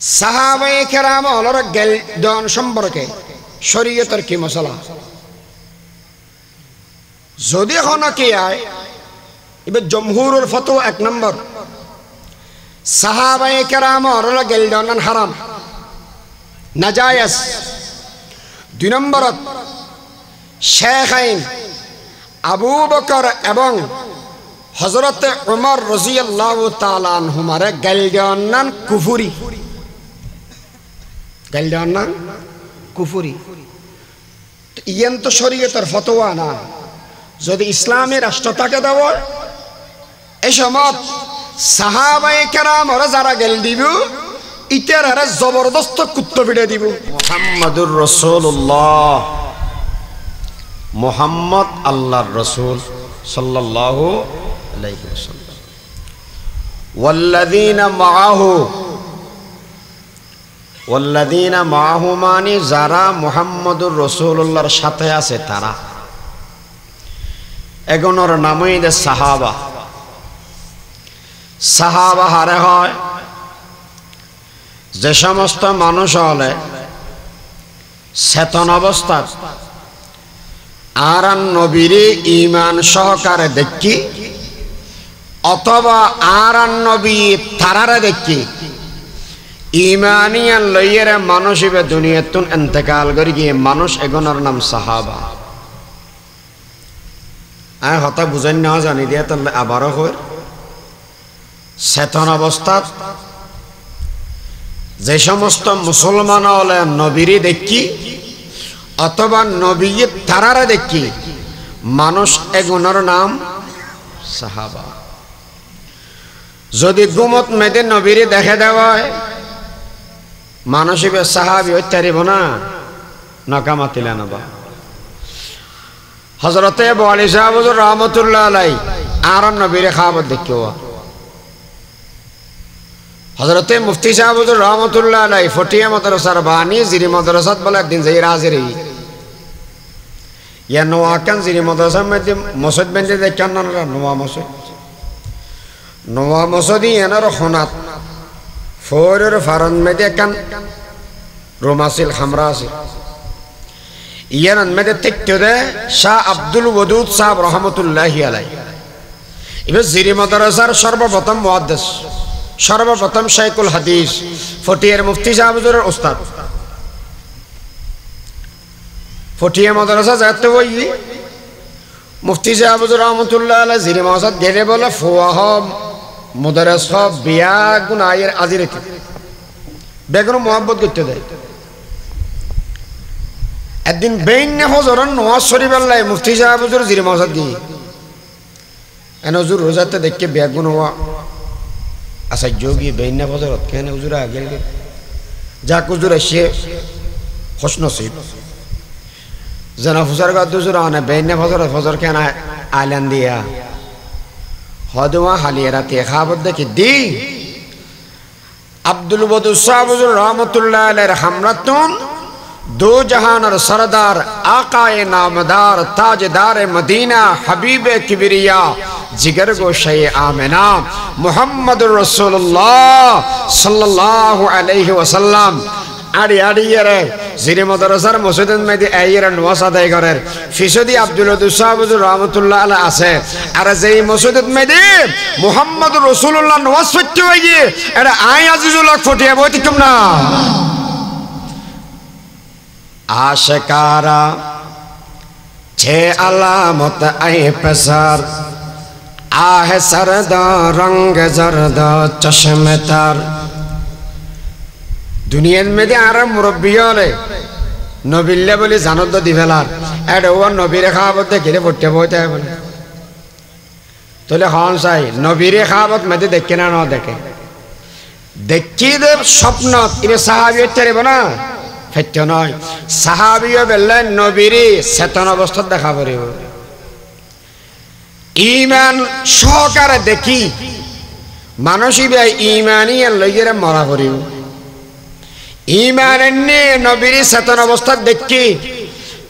সাহাবায়ে কেরাম হলর গেলদন সম্পর্কে শরীয়তের কি মশলা যদি হন কি আয় এবার জমহুরুল ফতোয়া 1 নম্বর সাহাবায়ে কেরাম হলর গেলদন হারাম নাজায়েজ 2 নম্বর শেখাইন আবু বকর এবং হযরত উমর রাদিয়াল্লাহু তাআলা আনহুমারে গেলদন কুফরি গেলদন কুফরি ইয়ান তো শরীয়তের ফতোয়া না যদি ইসলামী রাষ্ট্র থাকে দাও এই সময় সাহাবায়ে কেরাম ওরা যারা গেল দিব ইতারা জবরদস্ত কুত্তা পিটে দিব মুহাম্মাদুর রাসূলুল্লাহ মুহাম্মদ আল্লাহর রাসূল সাল্লাল্লাহু আলাইহি ওয়াসাল্লাম ওয়াল্লাযীনা মাআহু মানে যারা মুহাম্মদুর রাসূলুল্লাহর সাথে আছে তারা এগোনোর নামই দে সাহাবা সাহাবা হারে হয় যে সমস্ত মানুষ হলে চেতন অবস্থার আর নবীরে ঈমান সহকারে দেখি অথবা আর নবী তারারে দেখি ঈমানিয়ান লইয়ের মানুষ ইবে দুনিয়াতুন ইন্তেকাল করি গিয়ে মানুষ এগোনোর নাম সাহাবা আর হতা বুঝেন না জানি দিয়ে তাহলে আবারও হয় চেতন অবস্থাত যে সমস্ত মুসলমান হলে নবীরে দেখি অথবা নবী তারারে দেখি মানুষ এগোনোর নাম সাহাবা যদি গুমত মেদে নবীরে দেখে দেওয়ায় মানুষ ইবে সাহাবি হইতারিব না নকামাতিলা নবা হযরতে আবু আলী সাহেব হুজুর রাহমাতুল্লাহ আলাইহি আর নবীরে খাবার দেখিও হযরতে মুফতি সাহেব হুজুর রাহমাতুল্লাহ আলাইহি ফটিয়া মাদ্রাসার বানি জিরি মাদ্রাসাত বলে একদিন যাই হাজিরি ইয়া নোয়াকান জিরি মাদ্রাসা মধ্যে মসজিদ বেঁধে দেখান না নোয়া মসজিদ এনার খনাত ফোরের ফারন মধ্যে কান রোমাসিল খামরা আছে ইয়ান মধ্যে দেখতে দে শাহ আব্দুল ওয়াদুদ সাহেব রহমাতুল্লাহি আলাইহি এবার জিরি মাদ্রাসার সর্বপ্রথম মুহাদ্দিস সর্বপ্রথম শাইখুল হাদিস ফটিয়ার মুফতি সাহেব হুজুরের উস্তাদ ফটিয়া মাদ্রাসা যাতে ওই মুফতি সাহেব হুজুর রহমাতুল্লাহ আলাইহি জিরি মাদ্রাসা গেলে বলে ফুয়াহ মুদাররিস সব বিয়া গুণ আয়ের আজিরে বেগম মোহাম্মদ করতে দেয় একদিন বেইন্নে হজরন নওয়াজ শরীফ আল্লাহ মুফতি সাহেব হুজুর জিরি মাদ্রাসা গিয়ে এনে হুজুর রোজাতে দেখে বেগুন হওয়া আচ্ছা যোগী বেইন্নে হজরত কেন হুজুর আগে যাক হুজুর এসে খুশনসিব জানা ফুসার গাদ হুজুর আনে বেইন্নে হজরত ফজর কেন আইলান দিয়া হদওয়া হালিয়া রাতে খাবার দেখি দি আব্দুল ওয়াদুদ সাহেব হুজুর রহমাতুল্লাহ আলাইহির হামরাতুন दो जहानर सरदार आकाए नामदार ताजदार मदीना हबीबे किबरिया जिगर गोशे आमिना मुहम्मद रसूलुल्लाह सल्लल्लाहु अलैहि वसल्लम आड़ी आड़ी रे जिरे मदरसार मसजिद में दे आयर नवाज अदाय करेर फिसदी अब्दुल वदुद साहब रहमतुल्लाह अलैहि আছে আর যেই মসজিদ में दे मुहम्मद रसूलुल्लाह नवाज পড়তে হইয়ে এটা আই আজিজুল হক ফটিয়া বইতে কম না आशिकारा छे अलामत आए पसर आहे सरद रंग जरद चश्मे तर दुनिया में दे आरा मुरब्बी होले नबिल्ले बोले जानत दी फेलार एड ओ नबीरे खाबत देखिले फटे बोते है बोले तोले खान साई नबीरे खाबत में देखे ना न देखे देखी दे स्वप्न इबे साहाबी तेरे बना সত্য নয় সাহাবীও বললেন নবীরে চেতন অবস্থা দেখা পড়িব ঈমান সহকারে দেখি মানসিবে ঈমানিয়ে লইরে মরা পড়িব ঈমান নে নবীরে চেতন অবস্থা দেখি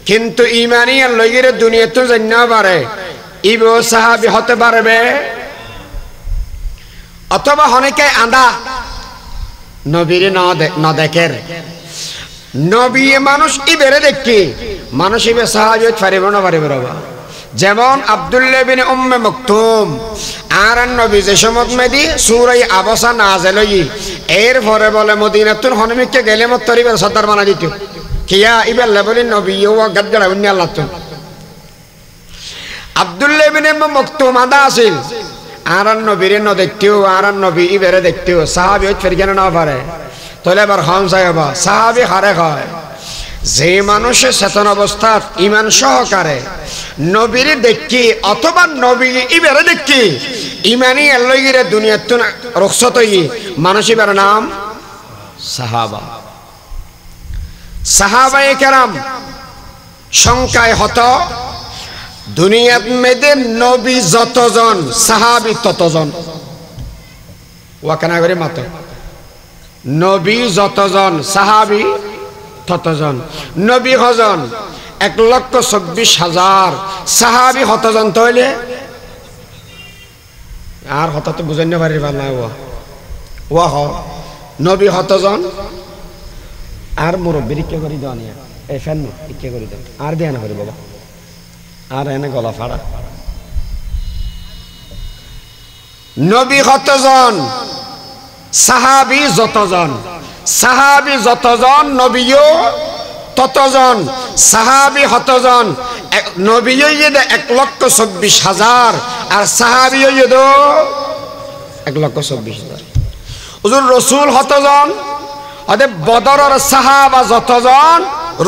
কিন্তু ঈমানিয়ে লইরে দুনিয়াতে জন্য পারে ইবো সাহাবী হতে পারবে অথবা অনেকে আন্দা নবীর না দেখের নবী মানুষ ইবেরে দেখি মানুষ ইবে সাহাবী পারিব না পারিব বাবা যেমন আব্দুল্লাহ বিন উম্মে মাকতুম আর নবী যে সমত মেদি সূরা আবসা নাযিল হই এর পরে বলে মদিনাতুল হনমিকে গেলে মত তরিবের সর্দার বানা দিত কিয়া ইবেল্লা বলি নবী ও গদগড়া উনি আল্লাহ তো আব্দুল্লাহ বিন উম্মে মাকতুম আদা আসিল আর নবীর ন দেখতেও আর নবী ইবেরে দেখতেও সাহাবী ফের কেন না পারে তাহলে এবার হন সাহেবা সাহাবী হারে হয় যে মানুষের চেতন অবস্থাত ইমান সহকারে নবীর দেখি অথবা নবী ইবেরে দেখি ইমানি আল্লাহইরে দুনিয়াত রুখসত হই মানুষ ইবের নাম সাহাবা সাহাবায়ে কেরাম সংখ্যায় হত দুনিয়াত মেদে নবী যতজন সাহাবী ততজন ওয়াকানা করে মাত্র নবী যতজন সাহাবী ততজন নবী হজন 1,24,000 সাহাবী হতজন তইলে আর হত তো বুঝাইতে পারিবা না ওয়া হ নবী হতজন আর মুরব্বির কে করি দাও নিয়া এই ফ্যান কে করি দাও আর দেয়া না করি বাবা আর এনে গলা ফাড়া নবী হতজন সাহাবী যতজন নবীও ততজন সাহাবী হতজন নবীও 1,24,000 আর সাহাবীও 1,24,000 হুজুর রাসূল হতজন আদে বদরের সাহাবা যতজন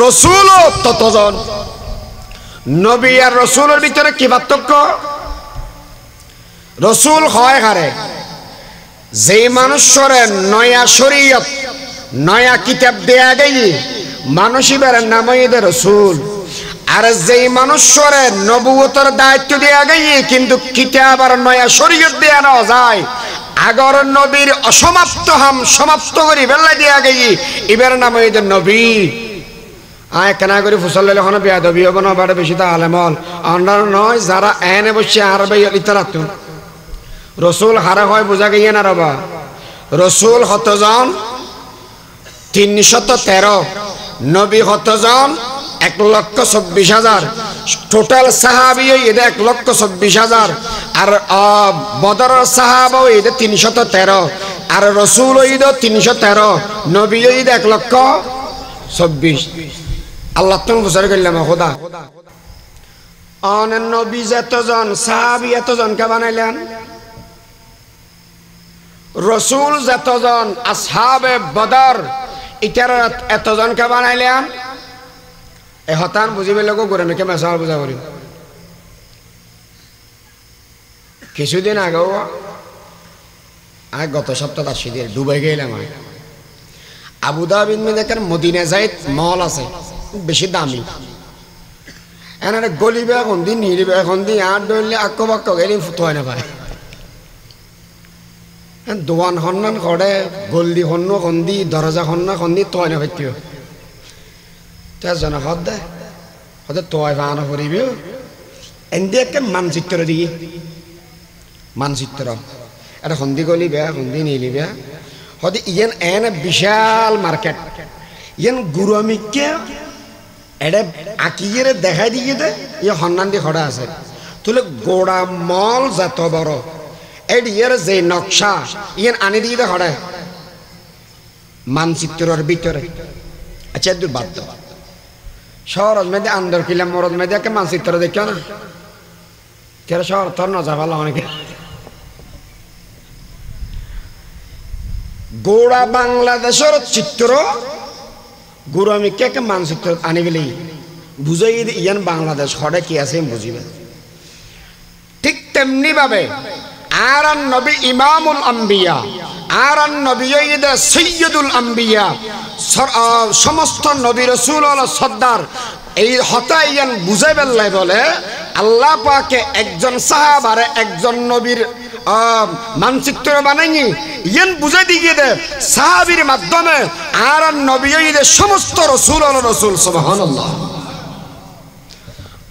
রাসূলও ততজন নবী আর রাসূলের ভিতরে কি পার্থক্য রাসূল হয় হারে যে মানুষরে নয়া শরীয়ত নয়া কিতাব দেয়া গই মানুষের নামইদে রাসূল আর যে মানুষরে নবুয়তের দায়িত্ব দেয়া গই কিন্তু কিতাব আর নয়া শরীয়ত দেয়া না যায় আগর নবীর অসমাপ্ত সমাপ্ত করি বেলা দেয়া গই ইবের নামইদে নবী আয় কেনা করে ফুসল লইলে কোনো বেয়াদবি হবো না বাড়ে বেশি তা আলেমল অন্যার নয় যারা এনে বসে আরবে লিটারাত রসুল হারা হয় বোঝা গিয়ে না রবা রসুল হতজন 313 নবী হতজন 1,24,000 টোটাল সাহাবী এদের 1,24,000 আর বদরের সাহাবা এদের 313 আর রসুল ঈদ 313 নবী ঈদ 1,24,000 আল্লাহ তুমি বুঝার করলাম খোদা অনেক নবী এতজন সাহাবী এতজনকে বানাইলেন রসুল যতজন আসহাবে বদর ইটার এতজনকে বানাইলেন এ হতান বুঝিবে লোক করে মেকে মেসাল বুঝা করি কিছুদিন আগেও গত সপ্তাহ আসি দিয়ে দুবাই গেলাম আবুধাবি দেখেন মদিনা যাইত মল আছে বেশি দামি এনারে গলিবে এখন দিন নিলিবে এখন দিন আর ধরলে আক্ক বাক্য গেলে ফুটো হয় না ভাই দোয়ান সন্ধান করে গল্দি সন্ন সন্ধি দরজা সন্না সন্ধি তয় না ভাইটিও জন সদে সদে তয় ভান করিবি এনে একে মানচিত্র দিয়ে মানচিত্র এটা সন্ধি গলিবে সন্ধি নিলিবে সদে ইয়েন এনে বিশাল মার্কেট ইয়েন গুরমিকে এটা আঁকিয়ে দেখাই দিয়ে দে ইয়ে সন্ধান দিয়ে খড়া আছে তুলে গোড়া মল যত বড় এর যে নকশা ইয়েন আনি দিয়ে দে খড়া মানচিত্রের ভিতরে আচ্ছা দূর বাদ দাও শহর মেয়েদে আন্দর কিলাম মরদ মেয়েদেরকে মানচিত্র দেখিও না কেরা শহর তোর নজা ভালো অনেকে গোড়া বাংলাদেশের চিত্র গুরমিকে মানচিত্র আনি গেলেই বুঝাই ইয়ান বাংলাদেশ হরে কি আছে বুঝিবে ঠিক তেমনি ভাবে আর নবী ইমামুল আম্বিয়া আর নবী সৈয়দুল আম্বিয়া সমস্ত নবী রাসূল সর্দার এই হতা ইয়ান বুঝাই বেল্লাই বলে আল্লাহ পাকে একজন সাহাবারে একজন নবীর মানচিত্র বানাইনি ইয়ান বুঝাই দিয়ে দে সাহাবীর মাধ্যমে আর নবী সমস্ত রাসূল সুবহানাল্লাহ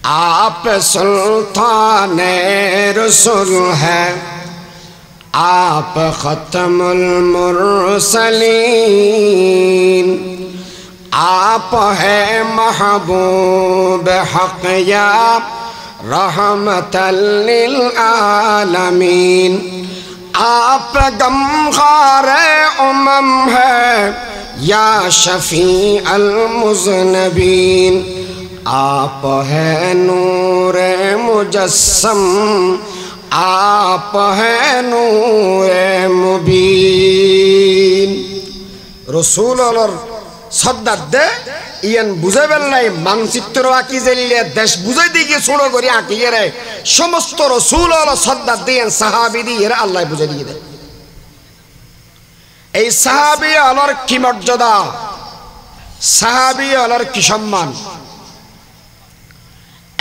आप सुल्तान रसूल है आप खत्मुल मुरसलीन, आप है महबूब हक़ या रहमतल लिल आलमीन। आप गमखारे उमम है या शफी अल मुज़नबीन। आप है नूरे मुजस्सम, आप है नूरे मुबीन। रसूल সদ্দার দে ইয়ান বুঝে বেলাই মানচিত্র আঁকি জেলিয়ে দেশ বুঝে দিকে ছোড়ো করে আঁকি রে সমস্ত রসুল হলো সদ্দার দিয়ে সাহাবি দিয়ে আল্লাহ বুঝে দিয়ে দেয়। এই সাহাবি আলোর কি মর্যাদা, সাহাবি আলোর কি সম্মান।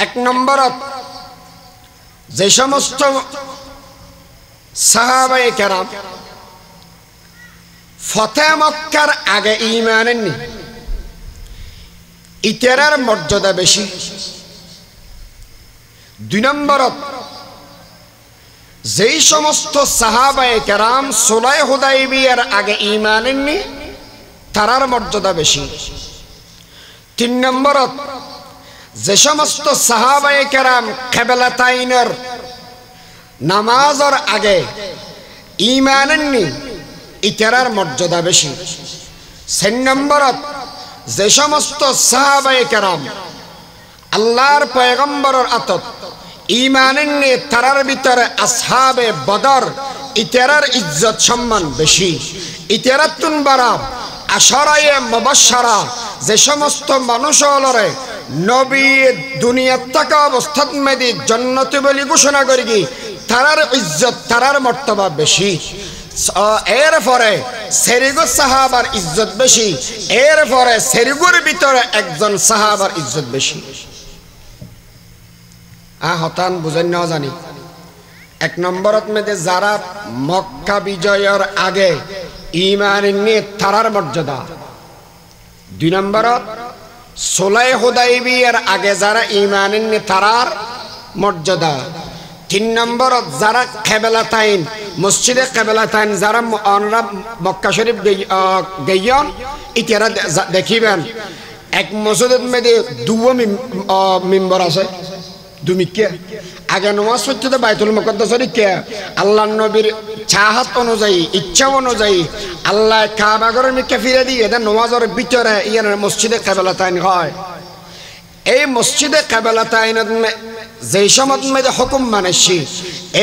এক নম্বরত যে সমস্ত সাহাবায়ে কেরাম ফতে মক্কার আগে ঈমান আনেননি, ইতারার মর্যাদা বেশি। দুই নম্বরত যেই সমস্ত সাহাবায়ে কেরাম সুলহ হুদাইবিয়ার আগে ঈমান আনেননি, তারার মর্যাদা বেশি। তিন নম্বরত যে সমস্ত সাহাবায়ে কেরাম কিবলাতাইনের নামাজের আগে ঈমান আনেননি, ইতারার মর্যাদা বেশি। চার নম্বরত যে সমস্ত সাহাবায়ে কেরাম আল্লাহর পয়গম্বরের আতত ঈমান আনেননি, তারার ভিতরে আসহাবে বদর ইতারার ইজ্জত সম্মান বেশি। ইতারাতুন বারা আশরায়ে মুবাশশারা যে সমস্ত মানুষ হলরে নবী দুনিয়াত থাকা অবস্থাত মেদি জান্নাতি বলি ঘোষণা করি কি, তারার ইজ্জত তারার মর্তবা বেশি। এরপরে সেরিগো সাহাবার ইজ্জত বেশি, এরপরে সেরিগোর ভিতরে একজন সাহাবার ইজ্জত বেশি। হতান বুঝেন না জানি। এক নম্বরত মেদে যারা মক্কা বিজয়ের আগে ঈমান নিয়ে তারার মর্যাদা। দুই নম্বরত সুলহ হুদাইবিয়ার আগে যারা ঈমান নিয়ে তারার মর্যাদা। তিন নম্বরত যারা কিবলাতাইন মসজিদে কিবলাতাইন যারা মক্কা শরীফ গেয়ন, ইতারা দেখিবেন এক মসজিদের মধ্যে দুও মিম্বর আছে, দুমিকে আগে নামাজ পড়তে বাইতুল মুকদ্দাসের কে আল্লাহ নবীর চাহাত অনুযায়ী ইচ্ছা অনুযায়ী আল্লাহ কাবা ঘরের মিকে ফিরে দিয়ে দেন নামাজের ভিতরে ইয়ার মসজিদে কিবলাতাইন হয়। এই মসজিদে কিবলাতাইনের যেই সময় মধ্যে হুকুম মানেছি,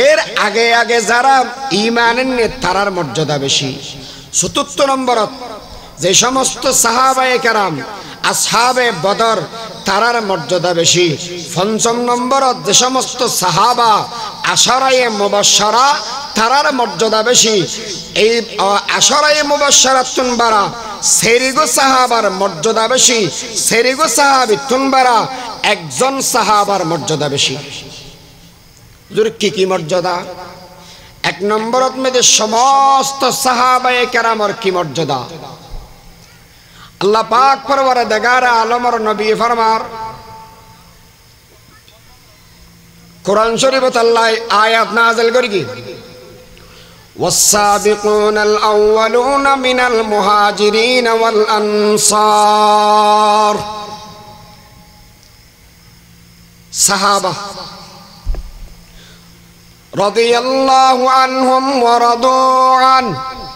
এর আগে আগে যারা ঈমান আনেননি তারার মর্যাদা বেশি। চতুর্থ নম্বরত যে সমস্ত সাহাবায়ে কেরাম আসহাবে বদর তারার মর্যাদা বেশি। পঞ্চম নম্বরত যে সমস্ত সাহাবা আশরায়ে মুবাশশারা তারার মর্যাদা বেশি। এই আশরায়ে মুবাশশারাতুন বারা সেরিগো সাহাবার মর্যাদা বেশি, সেরিগো সাহাবিতুন বারা একজন সাহাবার মর্যাদা বেশি। কি কি মর্যাদা? এক নম্বরত মেয়েদের সমস্ত সাহাবায়ে কেরামের কি মর্যাদা। আল্লাহ পাক পরওয়ারদিগার আলমের নবী ফরমার কোরআন শরীফত আল্লাহ আয়াত নাযিল করি কি, والسابقون الأولون من المهاجرين والأنصار। সাহাবা রাদিয়াল্লাহু আনহুম ওয়া রাদু আন।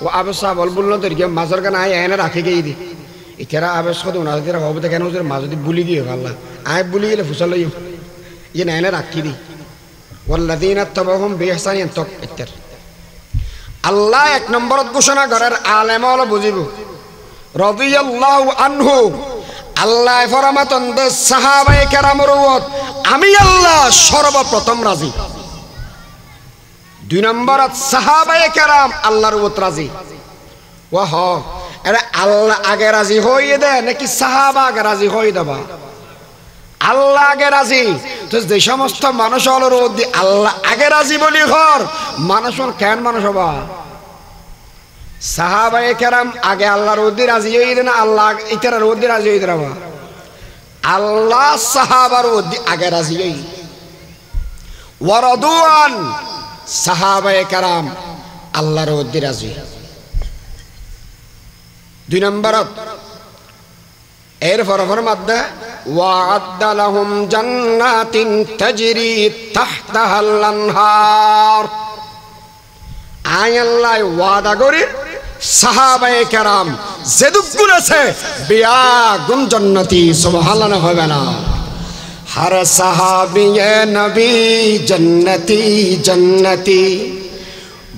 ও আবসা বলবুল্লাহ তরিকে মাজার গান আয় এনে রাখে গিয়ে দি ইতারা আবেশ কত না তেরা হবে কেন হুজুর মাঝদি বুলি গিয়ে আল্লাহ আয় বুলি গেলে ফুসাল ইয়ে না এনে রাখি দি ওয়াল্লাযীনা তাবাহুম বিইহসান তক ইত্তার। আল্লাহ এক নম্বরত ঘোষণা করার আলেম হলো বুঝিব রাদিয়াল্লাহু আনহু। আল্লাহ ফরমাতন দে সাহাবায়ে কেরামের ওত আমি আল্লাহ সর্বপ্রথম রাজি। দুই নম্বরত সাহাবায়ে কেরাম আল্লাহর ওত রাজি। ওয়াহ এরা আল্লাহ আগে রাজি হইয়ে দে নাকি সাহাবা আগে রাজি হয়ে দেবা? আল্লাহ আগে রাজি। তো যে সমস্ত মানুষ হলো রোদ আল্লাহ আগে রাজি বলি ঘর মানুষ কেন মানুষ হবা? সাহাবায়ে কেরাম আগে আল্লাহ রোদি রাজি হয়ে দেন, আল্লাহ ইতারা রোদি রাজি হয়ে দেবা। আল্লাহ সাহাবার রোদি আগে রাজি হই ওয়ারাদুয়ান। সাহাবায়ে কেরাম আল্লাহর ওদ্দি রাজি। 2 নম্বরত এরপর ফরমাদ্দা ওয়া'আদ্দা লাহুম জান্নাতিন তাজরি তাহতাহাল আনহার। আয় আল্লাহ ওয়াদা করে সাহাবায়ে কেরাম যেদুগুণ আছে বিয়া গুণ জান্নাতি, সুবহানাল্লাহ হবে না? हर सहाबी नबी जन्नती जन्नती,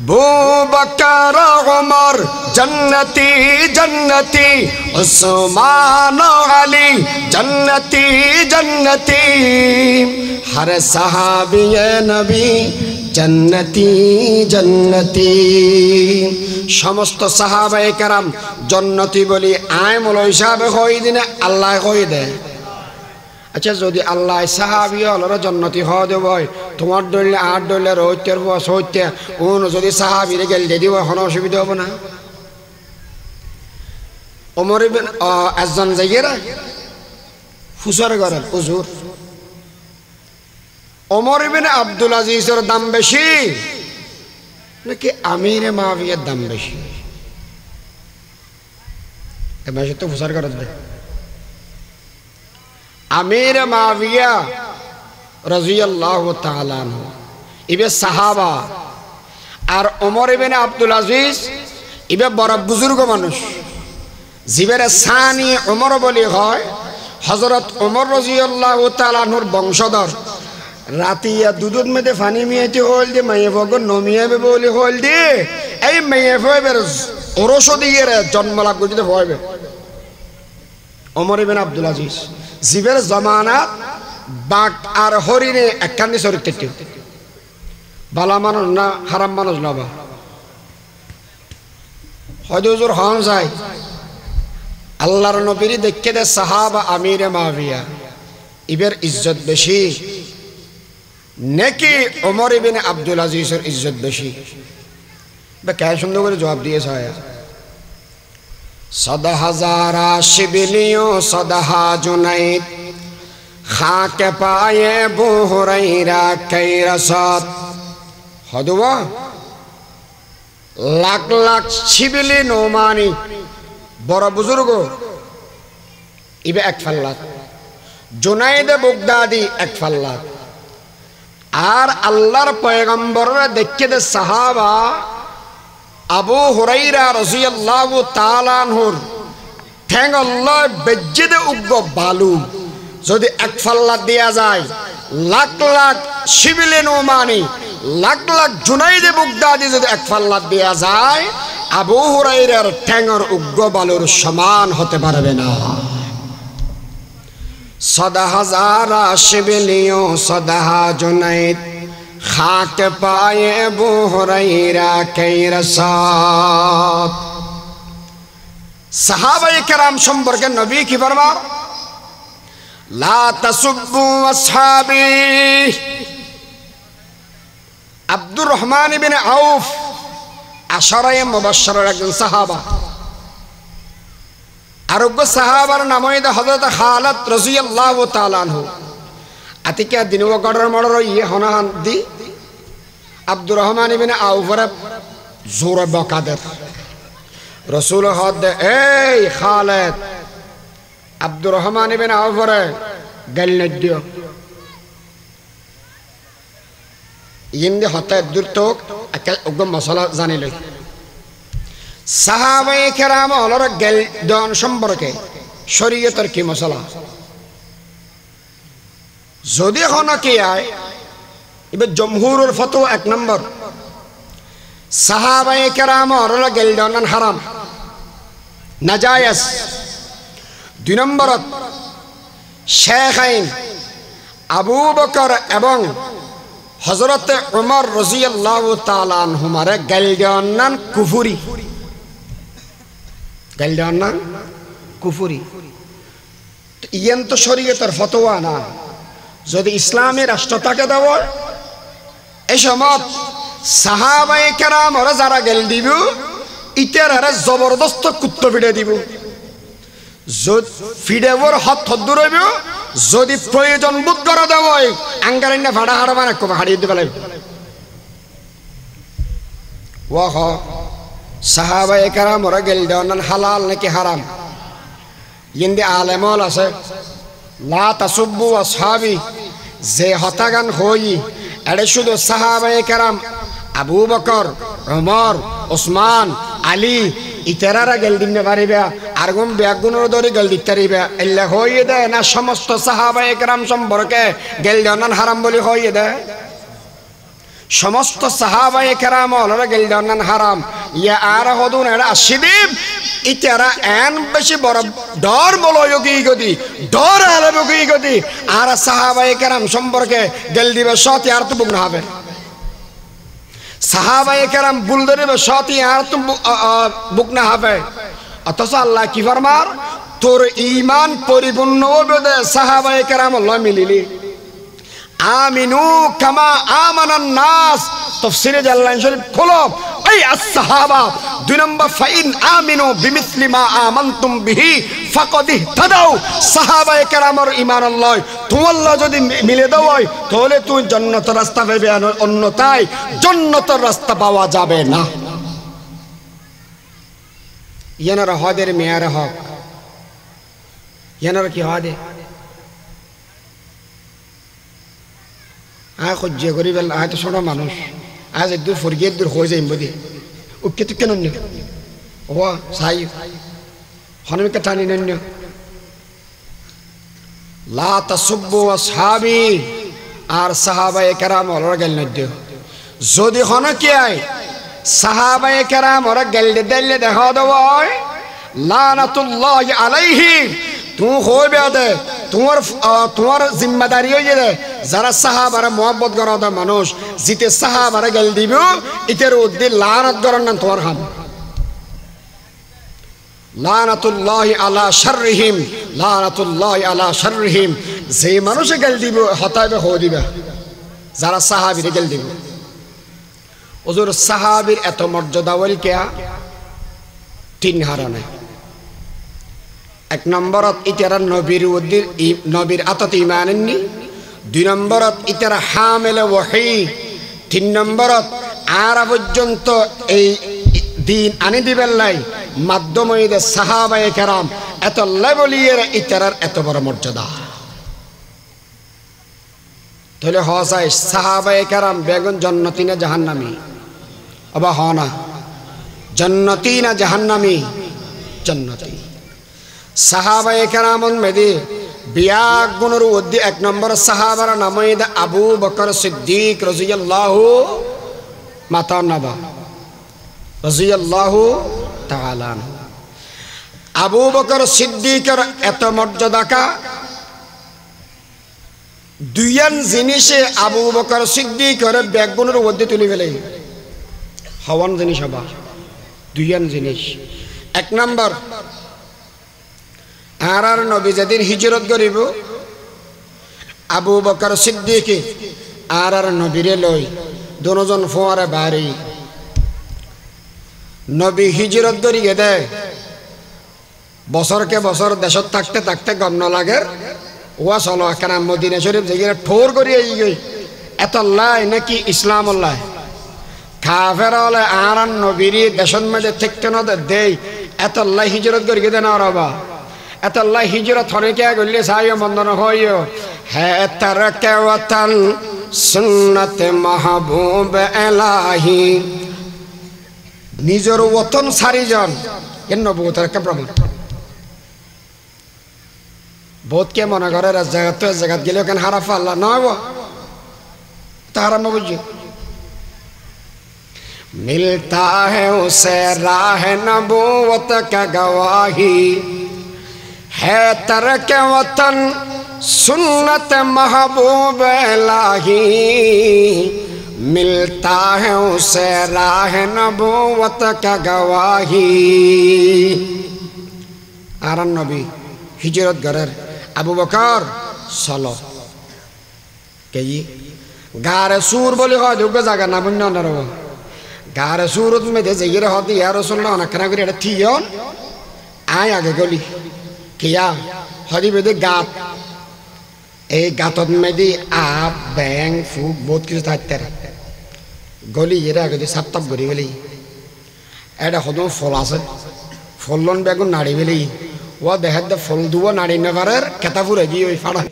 बू बकर उमर जन्नती जन्नती, उस्मान अली जन्नती जन्नती, हर सहाबी नबी जन्नती जन्नती। समस्त साहाबाए केराम जन्नती बोली आय मोल हिसाबे कई दिने अल्लाह कई दे। अच्छा যদি আল্লাহ সাহাবী হলরা জান্নাতি হওয়া দেব তোমার দলে 8 দলে রইতের বস হইতে কোন যদি সাহাবীরে গেল দিয়ে দিব কোনো অসুবিধা হবে না? ওমর ইবনে আযযান জায়গা ফুসার করে হুজুর ওমর ইবনে আব্দুল আজিজের দাম বেশি নাকি আমিরে মুআবিয়ার দাম বেশি? এমনি তো ফুসার করে দেয়। আমির মুআবিয়া রাদিয়াল্লাহু তাআলা আনহু ইবে সাহাবা, আর ওমর ইবনে আব্দুল আজিজ ইবে বড় বুজুর্গ মানুষ। জিবেরে সানি ওমর বলি হয় হযরত ওমর রাদিয়াল্লাহু তাআলা আনহুর বংশধর। রাতিয়া দুধের মধ্যে পানি মিয়াইতে হল দিয়ে মাইয়ে ভগন নমিয়াবে বলি হল দিয়ে এই মাইয়ে ফয়েবের ওরস দিয়ে জন্ম লাভ করতে হইবে। ওমর ইবনে আব্দুল আজিজ জিবের জমানাত বাঘ আর হরিণে একখানি চরিত্র, বালা মানুষ না হারাম মানুষ না বা হয়তো হুজুর হন যায় আল্লাহর নবীর দেখে দে সাহাবা আমিরে মুআবিয়া ইবের ইজ্জত বেশি নাকি ওমর ইবনে আব্দুল আজিজের ইজ্জত বেশি? বা কে সুন্দর করে জবাব দিয়েছে। सदा हजारा शिबिलियों सदहा जुनैद खाक पाए बू हुरैरा कई रसात। हदुआ लाख लाख शिबिली नोमानी बड़ा बुजुर्ग इबे एक फल्लात, जुनैद बुगदादी एक फल्लात। आर अल्लाहर पैगम्बररा देखे दे साहाबा আবু হুরায়রা রাদিয়াল্লাহু তাআলা আনহুর ঠ্যাং আল্লাহ বেজ্জেদে উগ্গ বালু যদি এক ফাল্লা দেয়া যায়, লাখ লাখ শিবিলে নোমানি লাখ লাখ জুনাইদে বুগদাদি যদি এক ফাল্লা দেয়া যায় আবু হুরায়রার ঠ্যাঙের উগ্গ বালুর সমান হতে পারবে না। সদা হাজারা শিবিলিও সদাহা জুনাইদ খাক পায়ে বু হুরায়রা কই রসাত। সাহাবায়ে কেরাম সম্পর্কে নবী কি ফরমান? লা তাসুব্বু আসহাবি। আব্দুর রহমান ইবনে আউফ আশরায়ে মুবাশশারের একজন সাহাবা। আরোগ্য সাহাবার নাম হইতে হযরত খালিদ রাদিয়াল্লাহু তাআলা আনহু। আতিকা দিনও গড়র মড়র ইয়ে হনাহান দি আব্দুর রহমান ইবনে আউফের জোরে বকাদের রাসূল হদ এই খালিদ আব্দুর রহমান ইবনে আউফের গাল নদিও ইন্দি হতে দূর তোক একটা উগ্র মশলা জানি লই। সাহাবায়ে কেরাম হলর গাল দন সম্পর্কে শরীয়তের কি মশলা যদি হনা কি আয় এবার জমহুরের ফতোয়া 1 নম্বর সাহাবায়ে কেরাম হলর গাল দন হারাম নাজায়েজ। 2 নম্বর শেখাইন আবু বকর এবং হযরত উমর রাদিয়াল্লাহু তাআলা আনহুমারে গাল দন কুফরি, গাল দন কুফরি। ইয়ান তো শরীয়তের ফতোয়া না। যদি ইসলামের রাষ্ট্রটাকে দেব এই সময় সাহাবায়ে কেরাম ওরা যারা গেল দিব ইতারা জবরদস্ত কুত্তো ফিডে দিব। যদি ফিডেবর হাত দূর হইব যদি প্রয়োজন বোধ করা দেব আঙ্গারিনা ভাড়া হাড়া মানে হারিয়ে দিবে লাগবে। ওয়াহ সাহাবায়ে কেরাম ওরা গেল দেওয়ান হালাল নাকি হারাম ইন্দি আলেমল আছে লা তাসুব্বু আসহাবি যে হতাগান হই এড়ে শুধু সাহাবায়ে কেরাম আবু বকর ওমর ওসমান আলী ইতারারা গেল দিনে পারিবে আর গুম ব্যাগুনের ধরে গেল দিতে পারিবে এল্লা হইয়ে দেয় না সমস্ত সাহাবায়ে কেরাম সম্পর্কে গেল দেওয়ান হারাম বলি হইয়ে দেয় সমস্ত সাহাবায়ে কেরাম ওরা গেল দেওয়ান হারাম ইয়া আর হদুন এরা আসিদিব ইতারা এন বেশি বড় ডর বলয়োগী গদি ডর আলবগী গদি আর সাহাবায়ে কেরাম সম্পর্কে গেল দিবে সত আর তো বুক না হবে সাহাবায়ে কেরাম বুল ধরিবে সত আর তো বুক না হবে অথচ আল্লাহ কি ফরমার তোর ঈমান পরিপূর্ণ হবে দে সাহাবায়ে কেরাম আল্লাহ মিলিলি আমিনু কামা আমানান নাস তাফসীরে জালালাইন শরীফ খোলো এই আসহাবা দুই নম্বর ফাইন আমিনু বিমিসলি মা আমানতুম বিহি ফাকাদ ইহতাদাউ সাহাবায়ে কেরামের ঈমান আল্লাহ তুমি আল্লাহ যদি মিলে দাও হয় তাহলে তুই জান্নাতের রাস্তা পাবে অন্যথায় জান্নাতের রাস্তা পাওয়া যাবে না ইয়ানার হদের মেয়ার হক ইয়ানার কি হদে সহ্য করি বেল হয়তো ছোট মানুষ আজ দূর ফরিয়ে দূর হয়ে যাইম বদি উকে তো কেন ও সাই হনমিকে টানি নন্য লা তাসুব্বু আসহাবি আর সাহাবায়ে কেরাম ওরা গেল নদ্য যদি হন কি আয় সাহাবায়ে কেরাম ওরা গেল দিলে দেখা দেওয়া লানাতুল্লাহি আলাইহি তুই হইবে দে তোমার জিম্মেদারি হয়ে দে যারা সাহাবারে মোহাব্বত করা দে মানুষ জিতে সাহাবারে গেল দিব ইতের উদ্দি লানত করার না তোমার হাম লানাতুল্লাহি আলা শাররিহিম লানাতুল্লাহি আলা শাররিহিম যে মানুষে গেল দিব হতাইবে হয়ে দিবে যারা সাহাবীরে গেল দিব হুজুর সাহাবীর এত মর্যাদা বলি কে তিন হারানে এক নম্বরত ইতারা নবীর আতত ঈমান আননি দুই নম্বরত ইতারা হামিল ওয়াহি তিন নম্বরত আর পর্যন্ত এই দিন আনি দিবেন লাই মাধ্যমে সাহাবায়ে কেরাম এত লেভেলিয়ের ইতারার এত বড় মর্যাদা তাহলে হসাই সাহাবায়ে কেরাম বেগুন জান্নাতি না জাহান্নামী অবা হনা জান্নাতি না জাহান্নামী জান্নাতি সাহাবায়ে কেরামন মেদি বিয়াক গুণর উদ্দি এক নম্বর সাহাবার নামইদ আবু বকর সিদ্দিক রাদিয়াল্লাহু মাতা নবা রাদিয়াল্লাহু তাআলা আবু বকর সিদ্দিকের এত মর্যাদা কা দুইয়ান জিনিসে আবু বকর সিদ্দিকের ব্যাগ গুণর উদ্দি তুলি ফেলে হওয়ান জিনিস হবা দুইয়ান জিনিস এক নম্বর আর নবী যেদিন হিজরত করিব আবু বকর সিদ্দিক আর নবীরে লই দুজন ফোয়ারে বাড়ি নবী হিজরত করিয়ে দেয় বছরকে বছর দেশত থাকতে থাকতে গম ন লাগে ওয়া চলো একখানা মদিনা শরীফ যেখানে ঠোর করিয়ে গই এত লাই নাকি ইসলাম লাই কাফের হলে আর নবীর দেশের মধ্যে থাকতে না দেই এত লাই হিজরত করিয়ে দেয় না রবা এত আল্লাহ হিজরত হনে কে গল্লে সাইও বন্ধন হইও হে তারকে ওয়াতান সুন্নাত মাহবুব ইলাহি নিজের ওতন সারিজন এর নবুয়তের কে প্রমাণ বহুত কে মনে করে জায়গা গেলে ওখানে হারাফা আল্লাহ নয় তাহারা বুঝি মিলতা है उसे राह नबूवत का गवाही है तरक वतन सुन्नत महबूब इलाही मिलता है उसे राह नबूवत का गवाही आरन नबी हिजरत गरर अबू बकर सलो कही गारे सूर बोले हो दुग जागा ना बुन्ना न रो गारे सूरत में दे जगिरे होती या रसूलुल्लाह ना करा करे थियोन आय आगे गली किया हरी बेदे गात ए गातत में दी आप बैंक फूक बहुत किस थाते रे गली ये रे आगे सब तब गरी गली এটা হদম ফল আছে ফলন বেগুন নাড়ি বেলি ও দেখার দে ফল দুব নাড়ি নেবার কেতা ফুরে গিয়ে ওই ফাড়া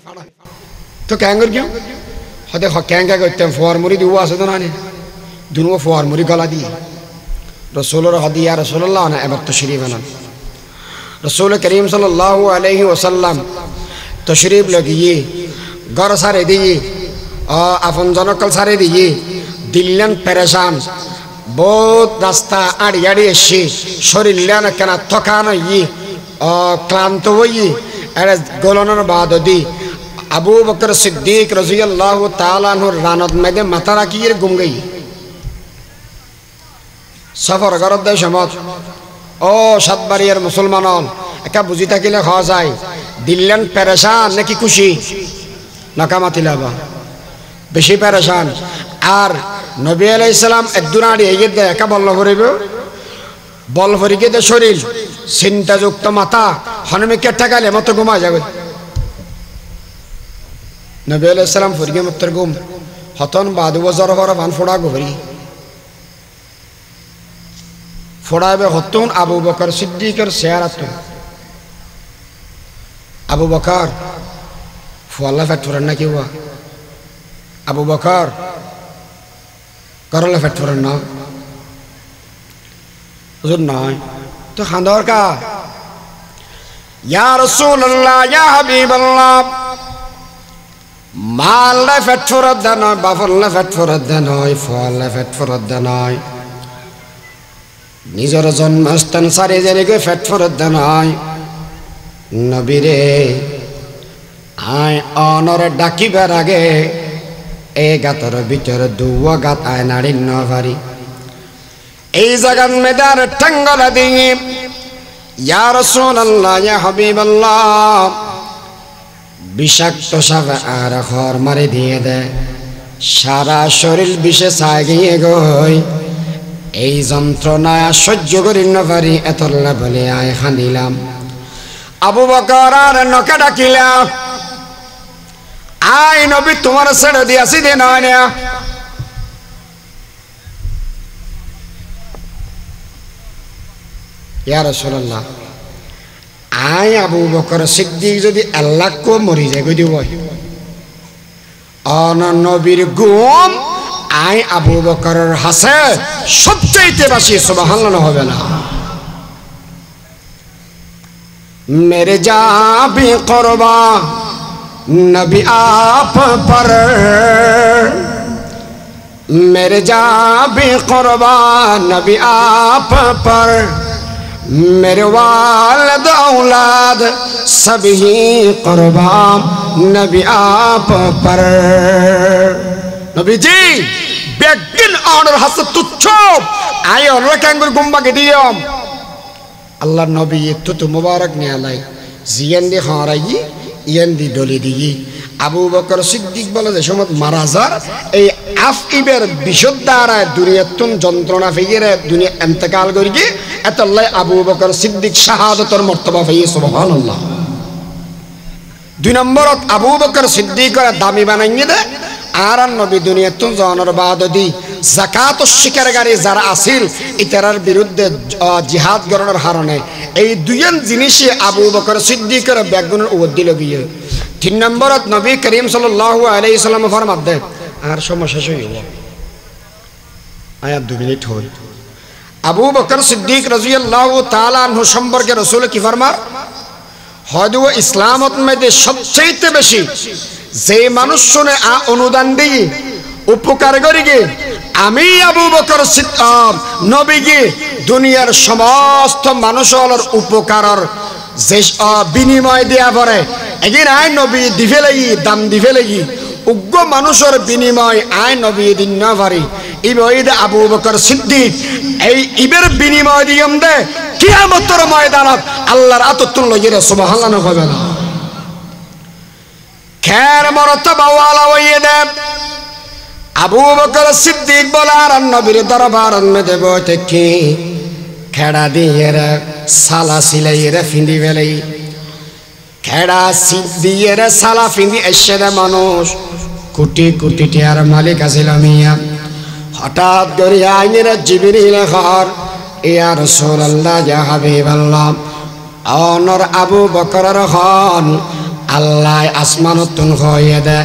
তো ক্যাঙ্গর কেউ হতে ক্যাঙ্গা করতাম ফোয়ার মুড়ি দিব আছে তো না দুনো ফোয়ার মুড়ি গলা দিয়ে রসুলের হদিয়া রসুল্লাহ না এবার তশরিফ আনান রসুল করিম সাল্লাল্লাহু আলাইহি ওয়াসাল্লাম তশরিফ লাগিয়ে ঘর সারে দিয়ে আপন জনকল সারে দিয়ে দিল্লান পেরেশান বহুত রাস্তা আড়ি আড়ি এসে শরীর লেন কেন থকান ক্লান্ত হই এরা গোলনের বাদ দি আবু বকর সিদ্দিক রাদিয়াল্লাহু তাআলা আনহুর রানত মেদে মাথা রাখিয়ে ঘুম গই সফর গরব দেয় সমত ও সাতবাড়িয়ার মুসলমান একা বুঝি থাকিলে খাওয়া যায় দিল্লান পেরেশান নাকি খুশি নাকামাতিলাবা বেশি পেরেশান আর নবী আলাইহিস সালাম একদিন আড়ি এগিয়ে দেয় একা বল ভরিব বল ভরিকে দে শরীর চিন্তাযুক্ত মাথা হনুমিকে ঠেকালে মতো ঘুমা যাবে নবী আলাইহিস সালাম ফরিকে মত্তর ঘুম হতন বাদু বজর হর বান ফোড়া গোবরি ফোড়াবে হতন আবু বকর সিদ্দিকের চেহারাত আবু বকর ফুয়াল্লা ফেট ফুরান না কেউ আবু বকর করলে ফেট ফুরান না হুজুর নয় তো খান্দর কা ইয়া রাসূলুল্লাহ ইয়া হাবিবাল্লাহ মাল্লা ফেট ফুরাত দেন বাফল্লা ফেট ফুরাত দেন ফুয়াল্লা ফেট ফুরাত দেন নিজের জন্মস্থান সারে জেনে ফেট ফুরাত দেন নবীরে আয় অনর ডাকিবার আগে এ গাতর ভিতরে দুয়া গাত আয় নাড়ি নভারি এই জাগান মেদার টাঙ্গলা দিয়ে ইয়া রাসূলুল্লাহ ইয়া হাবিবাল্লাহ বিষাক্ত সাপ আর ঘর মারি দিয়ে দে সারা শরীর বিষে ছাই গিয়ে গই এই যন্ত্রণা সহ্য করি নভারি এতলা বলে আয় খান্দিলাম আবু বকর আর নকে ডাকিলা আয় নবী তোমার ছেড়ে দিয়াছি দে নয় না ইয়া রাসূলুল্লাহ আয় আবু বকর সিদ্দিক যদি আল্লাহ কো মরি যায় গই দিব অন নবীর গুম আয় আবু বকরের হাসে সবচেয়ে বেশি সুবহানাল্লাহ হবে না मेरे जा भी क़ुरबा नबी आप पर मेरे जा भी क़ुरबा नबी आप पर मेरे वालिद औलाद सभी क़ुरबा नबी आप पर नबी जी बेगिन ऑर्डर हस तुच्छ आये और रखेंगे गुम्बा के दियम আল্লাহ নবী তো মুবারক নিয়ে আলাই জিয়ান দি খারাই ইয়ান দি ডলি দি আবু বকর সিদ্দিক বলে যে সময় মারা যার এই আফইবের বিশুদ্ধারায় দুনিয়াতুন যন্ত্রণা ফিরে দুনিয়া ইন্তেকাল করি কি এতলাই আবু বকর সিদ্দিক শাহাদাতের মর্তবা পেয়ে সুবহানাল্লাহ দুই নম্বরত আবু বকর সিদ্দিকের দামি বানাইয়ে দে আর নবী দুনিয়াতুন জানার বাদ দি যাকাত শিকারকারী যারা আছিল ইতারার বিরুদ্ধে জিহাদ করার কারণে এই দুইজন জিনিসই আবু বকর সিদ্দিকের ব্যাগুনের উদ্দিল গিয়ে তিন নম্বরত নবী করিম সাল্লাল্লাহু আলাইহি সাল্লাম ফরমাত দে আর সমস্যা হইব আয়াত 2 মিনিট হই আবু বকর সিদ্দিক রাদিয়াল্লাহু তাআলা আনহু সম্পর্কে রাসূল কি ফরমার হয়তো ইসলামত মধ্যে সবচেয়ে বেশি যে মানুষ শুনে অনুদান দিই উপকার করি গে আমি আবু বকর সিদ্দিক নবীকে দুনিয়ার সমস্ত মানুষের উপকারের যে বিনিময় দেয়া পড়ে এদিন আই নবী দিবে লাগি দাম দিবে লাগি উগ্র মানুষের বিনিময় আই নবী দিন না পারি ইবঈদ আবু বকর সিদ্দিক এই ইবের বিনিময় দিয়ম দে কিয়ামতের ময়দানত আল্লাহর আততুন লইরে সুবহানাল্লাহ হবে না খের মরতবা ওয়ালা হইয়ে দে আবু বকর সিদ্দিক বলার নবীর দরবার মধ্যে বসে কি খেড়া দিয়ে সালা সিলাইরে ফিন্দি বেলাই খেড়া দিয়ে সালা ফিন্দি এসে মানুষ কোটি কোটি টাকার মালিক আছিল মিয়া হঠাৎ করে আইনের জিবরিল ঘর ইয়া রাসূলুল্লাহ ইয়া হাবিবাল্লাহ অনর আবু বকরের হন আল্লাহ আসমানতুন হয়ে দে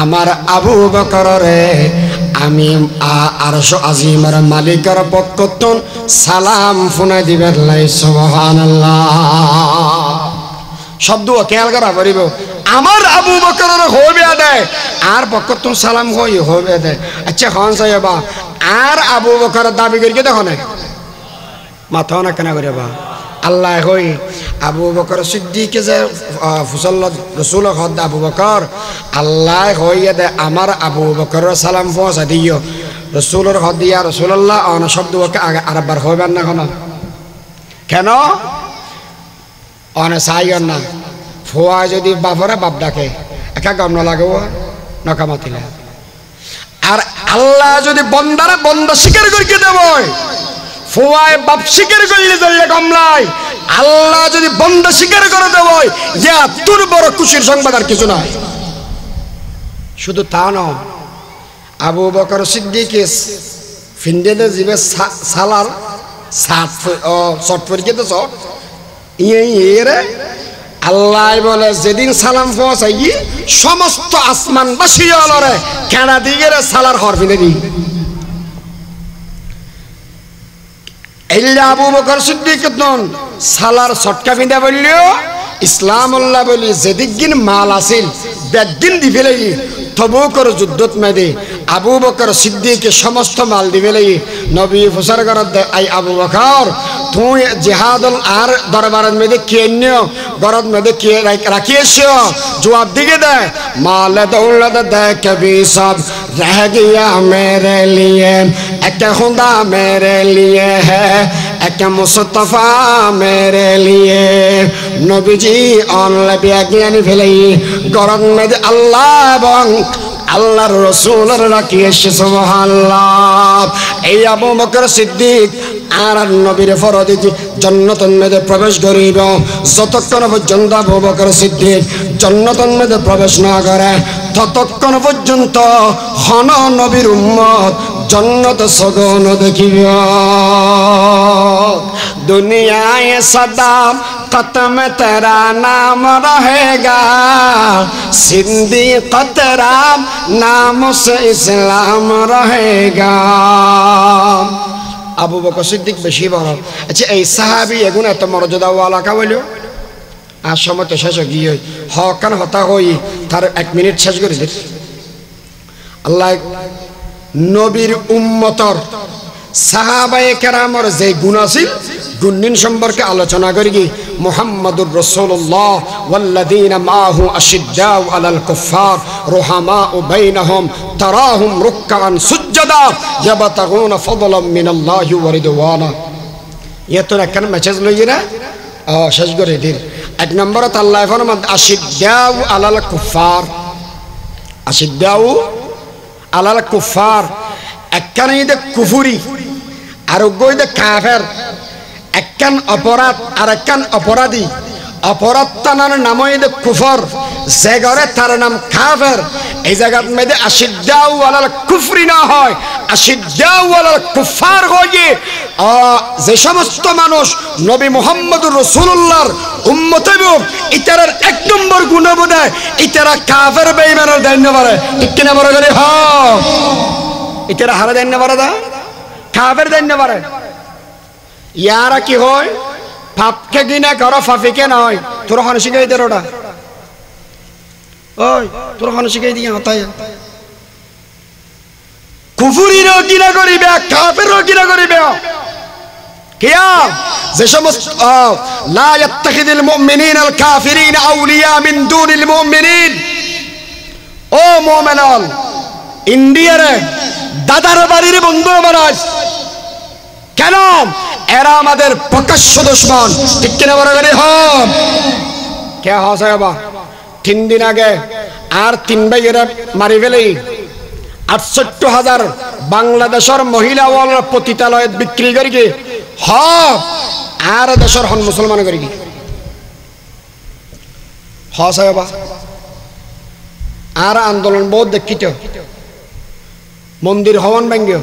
আমার আবু বকরে আমি আরশ আজিমের মালিকের পক্ষতুন সালাম ফুনাই দিবেন লাই সুবহানাল্লাহ শব্দ খেয়াল করা পারিব আমার আবু বকরের হবে দেয় আর পক্ষতুন সালাম হবে দেয় আচ্ছা হন সাহেবা আর আবু বকরের দাবি করি দেখো না মাথা না কেনা করে বা আল্লাহ হই আবু বকর সিদ্দিকে যে ফুসল্লাত রসুল হদ আবু বকর আল্লাহ হইয়া দে আমার আবু বকর সালাম পৌঁছা দিও রসুলের হদ দিয়া রসুল্লাহ অন শব্দ আরেকবার হইবেন না কেন অনে চাইন না ফুয়া যদি বাপরে বাপ ডাকে একা গম নালাগব নকামাতিলে আর আল্লাহ যদি বন্দারা বন্দা স্বীকার করিয়ে দেব ফুয়ায় বাপ স্বীকার করলে ধরলে কমলাই আল্লাহ যদি বন্দা স্বীকার করে দেব ইয়া তোর বড় খুশির সংবাদ আর কিছু নাই শুধু তা নয় আবু বকর সিদ্দিক ফিন্দেলে জিবে সালার সাত শট পরীক্ষা তো শট ইয়ে আল্লাহ বলে যেদিন সালাম পৌঁছাই সমস্ত আসমানবাসী অলরে কেনা দিকে সালার হর ফিনে দি এইলা আবু বকর সিদ্দিক নন সালার শটকা ফিন্দা বললিও ইসলাম আল্লাহ বলি যেদিন মাল আসিল বেদিন দি ফেলে তবুকর যুদ্ধত মেদে আবু বকর সিদ্দিকে সমস্ত মাল দিবে লাগি নবী ফুসার গরদ আই আবু বকর তুই জিহাদল আর দরবারের মেদে কেন্য গরদ মেদে কে রাখিয়েছো জবাব দিকে দে মাল দৌলত দে কবি সব रह गया मेरे लिए एक खुदा मेरे लिए है एक मुस्तफा मेरे लिए नबी जी ऑन लबिया ज्ञान ফেলাই গরদ মেদে আল্লাহ এবং আল্লাহর রাসূলের রাখিয়েছে সুবহানাল্লাহ এই আবু বকর সিদ্দিক আর নবীর ফরদে জান্নাতের মধ্যে প্রবেশ করিব যতক্ষণ পর্যন্ত আবু বকর সিদ্দিক জান্নাতের মধ্যে প্রবেশ না করে ততক্ষণ পর্যন্ত হন নবীর উম্মত জান্নাত সগন দেখিব দুনিয়ায় সদা कतम तेरा नाम रहेगा सिद्दीक़ तेरा नाम से इस्लाम रहेगा আবু বকর সিদ্দিক বেশি বড় আচ্ছা এই সাহাবী এগুন এত মর্যাদা ওয়ালা কা বলিও আর সময় তো শেষ গিয়ে হকান হতা হই তার 1 মিনিট শেষ করে দিস আল্লাহ নবীর উম্মতর সাহাবায়ে কেরামর যে গুণ আছে গুণিন সম্পর্কে আলোচনা করি মুহাম্মাদুর রাসূলুল্লাহ ওয়াল্লাযীনা মাহু আশিদ্দাউ আলাল কুফার রুহামাউ বাইনহুম তারাহুম রুকআন সুজদা ইয়াবতাগুনা ফাদলাম মিনাল্লাহি ওয়া রিদওয়ানা এতটা কেন মেসেজ লইরা শেষ করে দিন 1 নম্বরত আল্লাহ ফরমান আশিদ্দাউ আলাল কুফার আশিদ্দাউ আলাল কুফার একখানে ইদে কুফরি আর গইদে কাফের একখান অপরাধ আর একখান অপরাধী অপরাধ তানার নাম হইদে কুফর যে ঘরে তার নাম কাফের এই জায়গার মধ্যে আশিদ্দাউ আলাল কুফরি না হয় আশিদ্দাউ আলাল কুফার হয়ে যে সমস্ত মানুষ নবী মুহাম্মদুর রাসূলুল্লাহর উম্মত হইব ইতারার 1 নম্বর গুণ বলে ইতারা কাফের বেঈমানের দান্য পারে ঠিক কিনা বড় করে হ ইতারা হারা দান্য পারে দা কাফের দান্য পারে ইয়ারা কি হয় পাপকে গিনা করো ফাফিকে না হয় তোর হন শিখাই দে ওটা ওই তোর হন শিখাই দিয়ে হতায় কুফরিরও গিনা করিবে কাফেরও গিনা করিবে কিয়া যে সমস্ত লা ইয়াত্তাখিযুল মুমিনুনাল কাফিরিনা আউলিয়া মিন দুনিল মুমিনিন ও মুমিনান ইন্ডিয়ারে দাদার বাড়ির বন্ধু বানাস কেন এরা আমাদের প্রকাশ্য দুশমন ঠিক কিনা বড় করে হন কে হসাবা 3 দিন আগে আর 3 ভাইয়েরা মারি ফেলেই ৬৮,০০০ বাংলাদেশের মহিলা ওয়াল পতিতালয় বিক্রি করি কি হ আর দেশের হন মুসলমান করি কি হসাবা আর আন্দোলন বহুত দেখিত মন্দির হওয়ান ভাঙ্গিও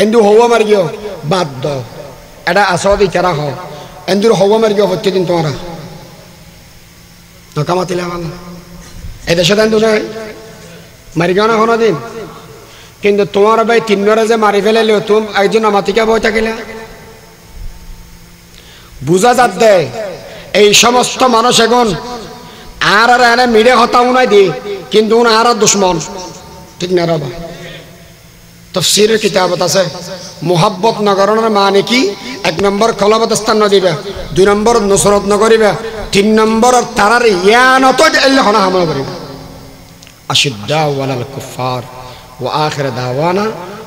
এন্দু হওয়া মার গিয়ে বাদ দাও এটা আসদি কেরা হ এন্দুর হওয়া মারি গিয়ে প্রত্যেকদিন তোমরা কামাতিলে আমার এদেশে দেন তুই মারি গিয়ে না কোনো দিন কিন্তু তোমার ভাই তিনবারে যে মারি ফেলাইলে তুমি একজন আমাতিকা বই থাকিলে বুঝা যাত দেয় এই সমস্ত মানুষ এখন আর এনে মিড়ে হতাও নাই দি কিন্তু আর দুশ্মন ঠিক না রাবা তফসিরের কিতাবত আছে মোহাব্বত নগরণের মানে কি 1 নম্বর খলাবত স্থান নদিবে 2 নম্বর নসরত নকরিবে 3 নম্বর তারার ইয়ানত এলে হনা হামলা করিবে আশিদ্দা ওয়ালাল কুফার ওয়া আখির দাওয়ানা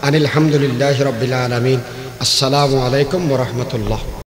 আনিল হামদুলিল্লাহি রাব্বিল আলামিন আসসালামু আলাইকুম ওয়া রাহমাতুল্লাহ